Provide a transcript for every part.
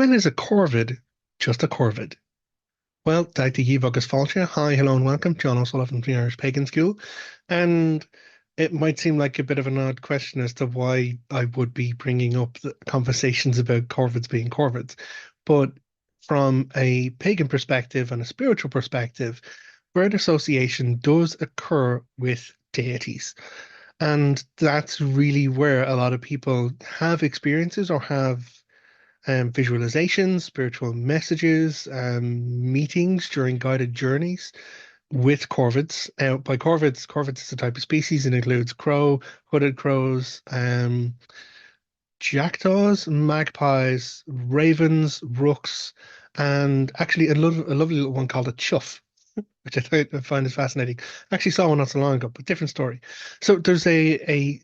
When is a Corvid just a Corvid? Well, Dr. Yvog Falcha. Hi, hello, and welcome. John O'Sullivan from the Irish Pagan School. And it might seem like a bit of an odd question as to why I would be bringing up the conversations about Corvids being Corvids. But from a pagan perspective and a spiritual perspective, word association does occur with deities. And that's really where a lot of people have experiences or have visualizations, spiritual messages, meetings during guided journeys with corvids. By corvids, corvids is a type of species and includes crow, hooded crows, jackdaws, magpies, ravens, rooks, and actually a lovely little one called a chuff, which I find is fascinating. I actually saw one not so long ago, but different story. So there's a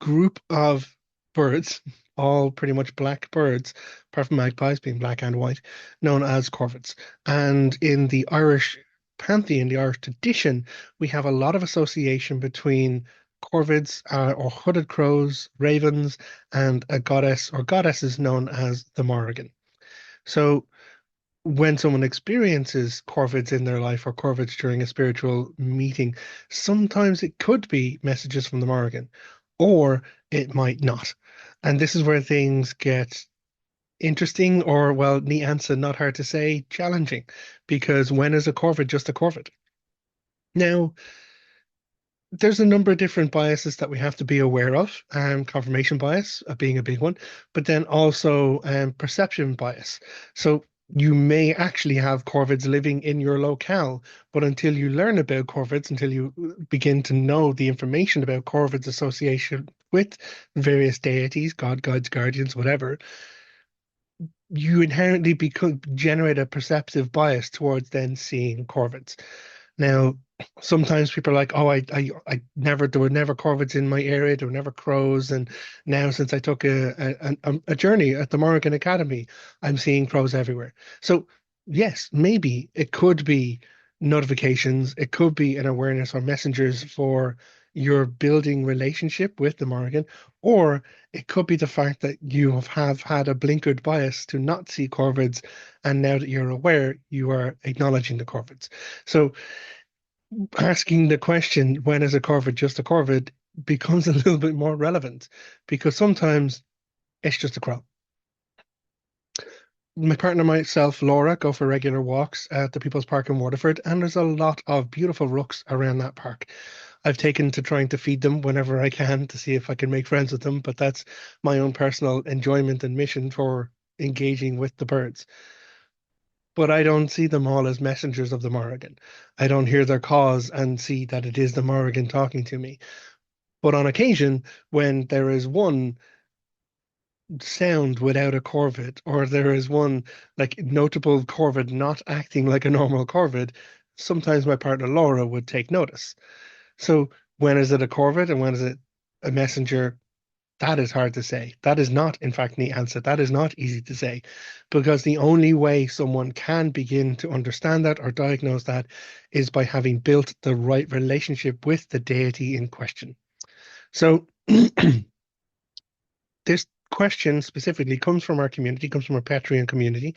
group of birds, all pretty much black birds, apart from magpies being black and white, known as corvids. And in the Irish pantheon, the Irish tradition, we have a lot of association between corvids or hooded crows, ravens, and a goddess or goddesses known as the Morrigan. So when someone experiences corvids in their life or corvids during a spiritual meeting, sometimes it could be messages from the Morrigan, or it might not. And this is where things get interesting, or, well, neat answer, not hard to say, challenging, because when is a corvid just a corvid? Now, there's a number of different biases that we have to be aware of, confirmation bias being a big one, but then also perception bias. So you may actually have corvids living in your locale, but until you learn about corvids, until you begin to know the information about corvids association with various deities, god, guides, guardians, whatever, you inherently generate a perceptive bias towards then seeing corvids. Now, sometimes people are like, "Oh, I never, there were never corvids in my area. There were never crows, and now since I took a journey at the Morrigan Academy, I'm seeing crows everywhere." So, yes, maybe it could be notifications. It could be an awareness or messengers for your building relationship with the Morrigan, or it could be the fact that you have had a blinkered bias to not see corvids, and now that you're aware, you are acknowledging the corvids. So asking the question, when is a corvid just a corvid, becomes a little bit more relevant because sometimes it's just a crow. My partner and myself, Laura, go for regular walks at the People's Park in Waterford, and there's a lot of beautiful rooks around that park. I've taken to trying to feed them whenever I can to see if I can make friends with them, but that's my own personal enjoyment and mission for engaging with the birds. But I don't see them all as messengers of the Morrigan. I don't hear their calls and see that it is the Morrigan talking to me. But on occasion, when there is one sound without a corvid, or there is one like notable corvid not acting like a normal corvid, sometimes my partner Laura would take notice. So when is it a corvid and when is it a messenger? That is hard to say. That is not, in fact, the answer. That is not easy to say because the only way someone can begin to understand that or diagnose that is by having built the right relationship with the deity in question. So this question specifically comes from our community, comes from our Patreon community,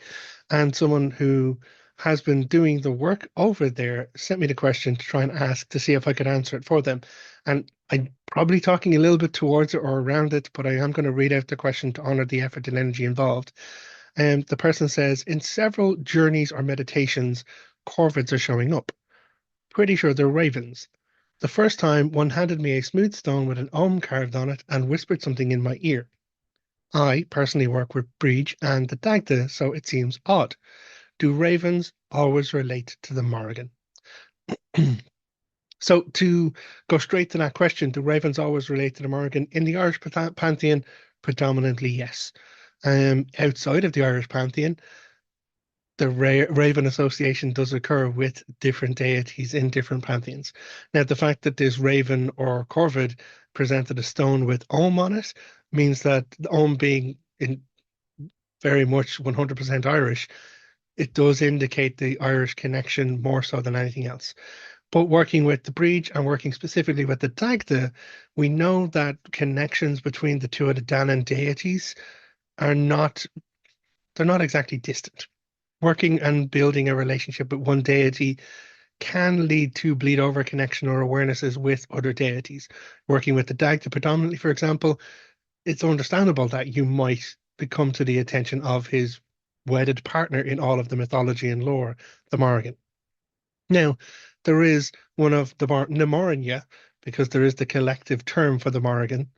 and someone who has been doing the work over there sent me the question to try and ask to see if I could answer it for them. And I'm probably talking a little bit towards it or around it, but I am going to read out the question to honor the effort and energy involved. And the person says, in several journeys or meditations, corvids are showing up. Pretty sure they're ravens. The first time, one handed me a smooth stone with an Om carved on it and whispered something in my ear. I personally work with Breach and the Dagda, so it seems odd. Do ravens always relate to the Morrigan? So to go straight to that question, do ravens always relate to the Morrigan? In the Irish pantheon, predominantly yes. Outside of the Irish pantheon, the raven association does occur with different deities in different pantheons. Now, the fact that this raven or corvid presented a stone with Om on it means that the Om being in very much 100% Irish, it does indicate the Irish connection more so than anything else. But working with the Breach and working specifically with the Dagda, we know that connections between the two of the Danann deities are not they're not exactly distant. Working and building a relationship with one deity can lead to bleed over connection or awarenesses with other deities. Working with the Dagda predominantly, for example, it's understandable that you might become to the attention of his wedded partner in all of the mythology and lore, the Morrigan. Now, there is one of the Nemorin, because there is the collective term for the Morrigan,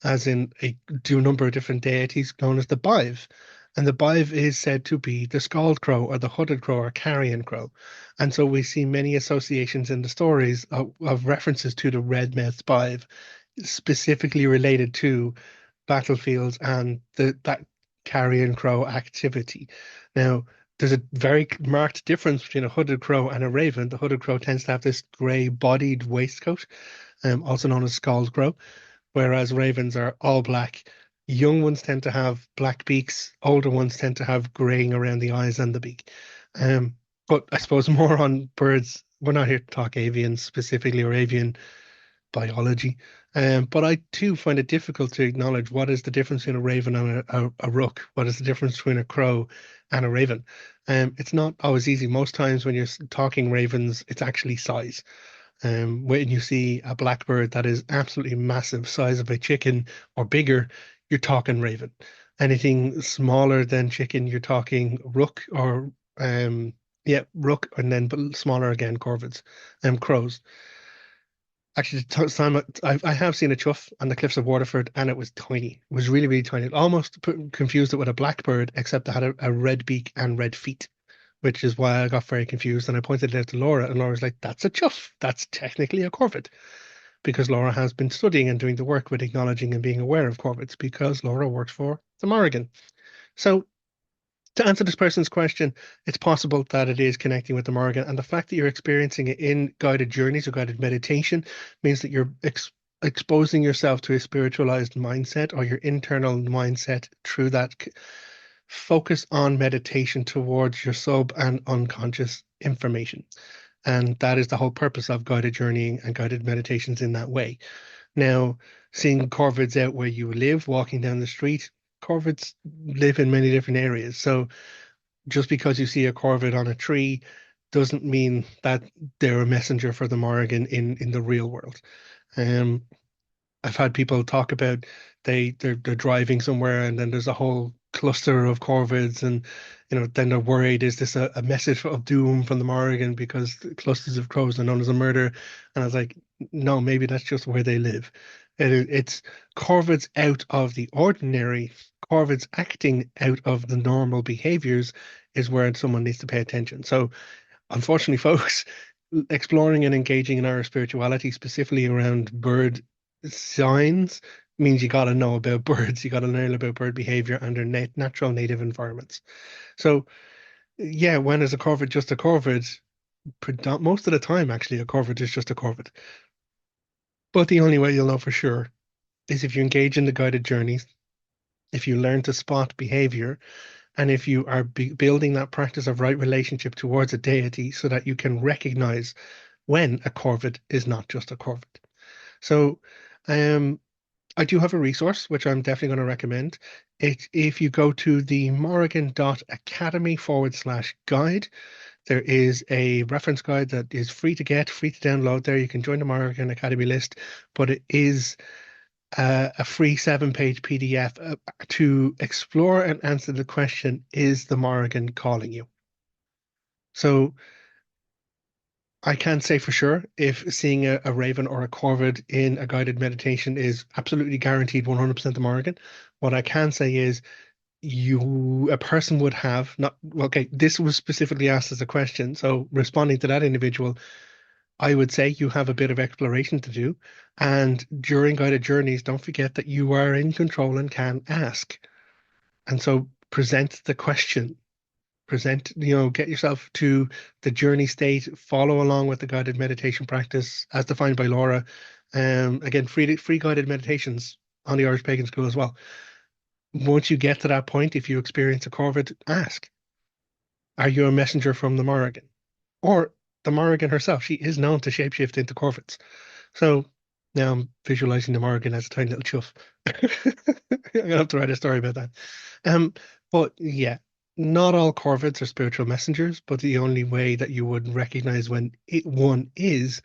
as in a number of different deities known as the Bive. And the Bive is said to be the Scald Crow or the Hooded Crow or Carrion Crow. And so we see many associations in the stories of references to the Red Mouth Bive, specifically related to battlefields and that carrion crow activity. Now, there's a very marked difference between a hooded crow and a raven. The hooded crow tends to have this grey-bodied waistcoat, also known as scald crow, whereas ravens are all black. Young ones tend to have black beaks. Older ones tend to have graying around the eyes and the beak. But I suppose more on birds. We're not here to talk avian specifically or avian biology. But I too find it difficult to acknowledge what is the difference between a raven and a rook. What is the difference between a crow and a raven? It's not always easy. Most times when you're talking ravens, it's actually size. When you see a blackbird that is absolutely massive, size of a chicken or bigger, you're talking raven. Anything smaller than chicken, you're talking rook or rook, and then but smaller again, corvids, crows. Actually, Sam, I have seen a chuff on the cliffs of Waterford, and it was tiny. It was really, really tiny. It almost confused it with a blackbird, except it had a red beak and red feet, which is why I got very confused. And I pointed it out to Laura, and Laura's like, "That's a chuff. That's technically a corvid," because Laura has been studying and doing the work with acknowledging and being aware of corvids, because Laura works for the Morrigan. So to answer this person's question, it's possible that it is connecting with the Morrigan, and the fact that you're experiencing it in guided journeys or guided meditation means that you're exposing yourself to a spiritualized mindset or your internal mindset through that focus on meditation towards your sub and unconscious information. And that is the whole purpose of guided journeying and guided meditations in that way. Now, seeing corvids out where you live, walking down the street, corvids live in many different areas. So just because you see a corvid on a tree doesn't mean that they're a messenger for the Morrigan in the real world. Um, I've had people talk about they're driving somewhere and then there's a whole cluster of corvids, and then they're worried, is this a message of doom from the Morrigan because clusters of crows are known as a murder? And I was like, no, maybe that's just where they live. It's corvids out of the ordinary, corvids acting out of the normal behaviors is where someone needs to pay attention. So unfortunately, folks, exploring and engaging in our spirituality, specifically around bird signs, means you got to know about birds. You got to learn about bird behavior under natural native environments. So, yeah, when is a corvid just a corvid? Most of the time, actually, a corvid is just a corvid. But the only way you'll know for sure is if you engage in the guided journeys, if you learn to spot behavior, and if you are building that practice of right relationship towards a deity so that you can recognize when a corvid is not just a corvid. So, I do have a resource which I'm definitely going to recommend. If you go to the morrigan.academy/guide, there is a reference guide that is free to get, free to download there. You can join the Morrigan Academy list, but it is a free 7-page PDF to explore and answer the question, is the Morrigan calling you? So I can't say for sure if seeing a raven or a corvid in a guided meditation is absolutely guaranteed 100% the Morrigan. What I can say is a person would have not, okay, this was specifically asked as a question. So responding to that individual, I would say you have a bit of exploration to do. And during guided journeys, don't forget that you are in control and can ask. And so present the question, get yourself to the journey state, follow along with the guided meditation practice as defined by Laura. Again, free guided meditations on the Irish Pagan School as well. Once you get to that point, if you experience a corvid, ask, are you a messenger from the Morrigan? Or the Morrigan herself, she is known to shapeshift into corvids. So now I'm visualizing the Morrigan as a tiny little chuff. I'm gonna have to write a story about that. But yeah, not all Corvids are spiritual messengers, but the only way that you would recognize when one is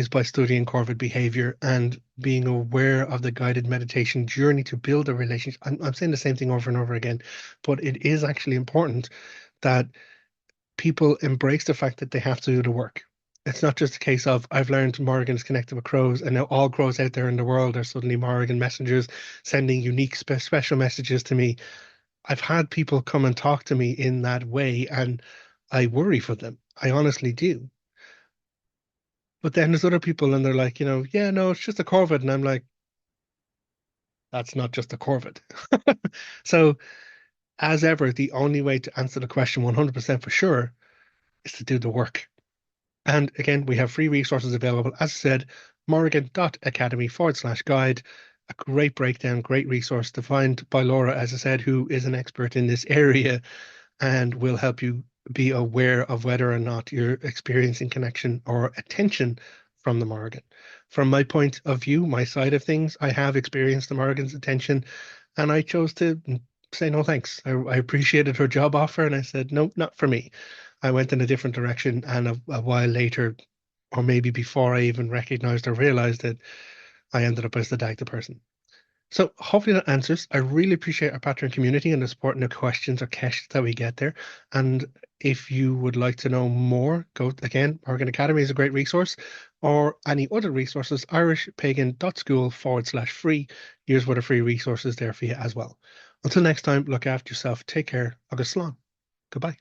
by studying Corvid behavior and being aware of the guided meditation journey to build a relationship. I'm saying the same thing over and over again, but it is actually important that people embrace the fact that they have to do the work. It's not just a case of I've learned Morrigan is connected with crows, and now all crows out there in the world are suddenly Morrigan messengers sending unique, special messages to me. I've had people come and talk to me in that way, and I worry for them. I honestly do. But then there's other people, and they're like, yeah, no, it's just a Corvid, and I'm like, that's not just a Corvid. So, as ever, the only way to answer the question 100% for sure is to do the work. And again, we have free resources available. As I said, morrigan.academy/guide. A great breakdown, great resource to find by Laura, as I said, who is an expert in this area and will help you be aware of whether or not you're experiencing connection or attention from the Morrigan. From my point of view, my side of things, I have experienced the Morrigan's attention and I chose to say no thanks. I appreciated her job offer and I said, no, not for me. I went in a different direction, and a while later, or maybe before I even recognized or realized it, I ended up as the Dagda person. So hopefully that answers. I really appreciate our Patreon community and the support and the questions or questions that we get there. And if you would like to know more, go again, Morgan Academy is a great resource, or any other resources, irishpagan.school/free. Here's what a free resources there for you as well. Until next time, look after yourself, take care, agus slán. Goodbye.